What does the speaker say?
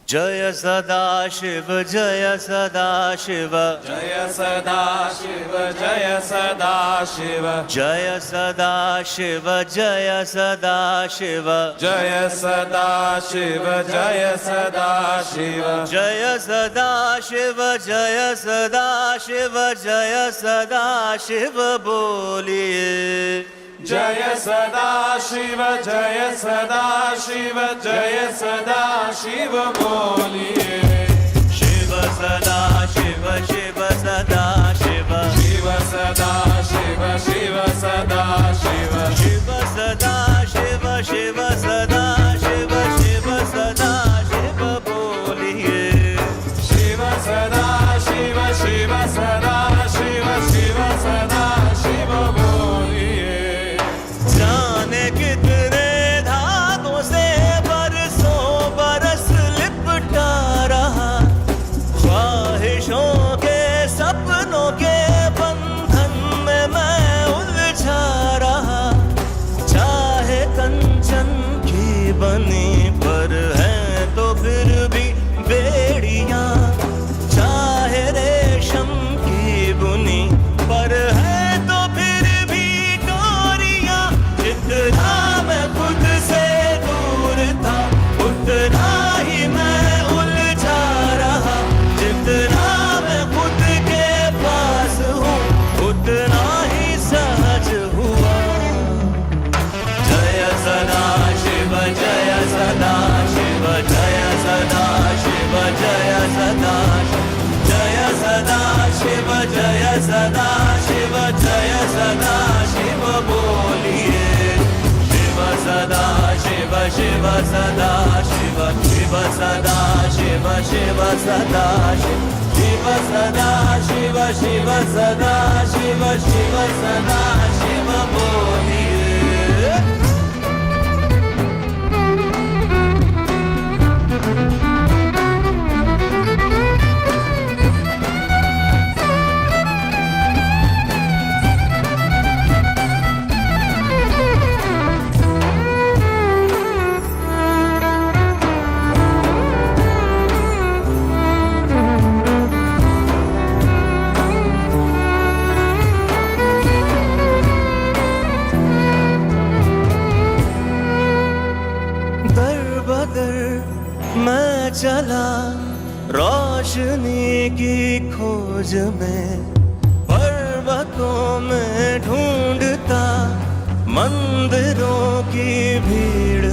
जय सदाशिव जय सदाशिव जय सदाशिव जय सदाशिव जय सदाशिव जय सदाशिव जय सदाशिव जय सदाशिव जय सदाशिव जय सदाशिव जय सदाशिव बोलिए। जय सदाशिव जय सदाशिव जय सदाशिव बोलिए। शिव सदाशिव शिव सदाशिव शिव सदाशिव शिव सदाशिव शिव सदाशिव शिव सदाशिव शिव सदाशिव बोलिए। शिव सदाशिव शिव सदाशिव शिव सदाशिव बोलिए। जाने कितने धागों से बरसों बरस लिपटा रहा, ख्वाहिशों के सपनों के बंधन में मैं उलझा रहा। चाहे कंचन की बनी पर है तो फिर भी बेड़ियां, चाहे रेशम की बुनी पर है तो फिर भी डोरियां। जितना मैं खुद से दूर था उतना ही मैं उलझा रहा, जितना मैं खुद के पास हूँ उतना ही सहज हुआ। जय सदाशिव जय सदाशिव जय सदाशिव जय सदाशिव जय सदाशिव जय सदाशिव जय सदाशिव बोलिए। शिव सदाशिव शिव सदाशिव शिव सदाशिव शिव सदाशिव शिव सदाशिव शिव सदाशिव शिव सदाशिव बोलिए। दर बदर मैं चला रोशनी की खोज में, पर्वतों में ढूंढता मंदिरों की भीड़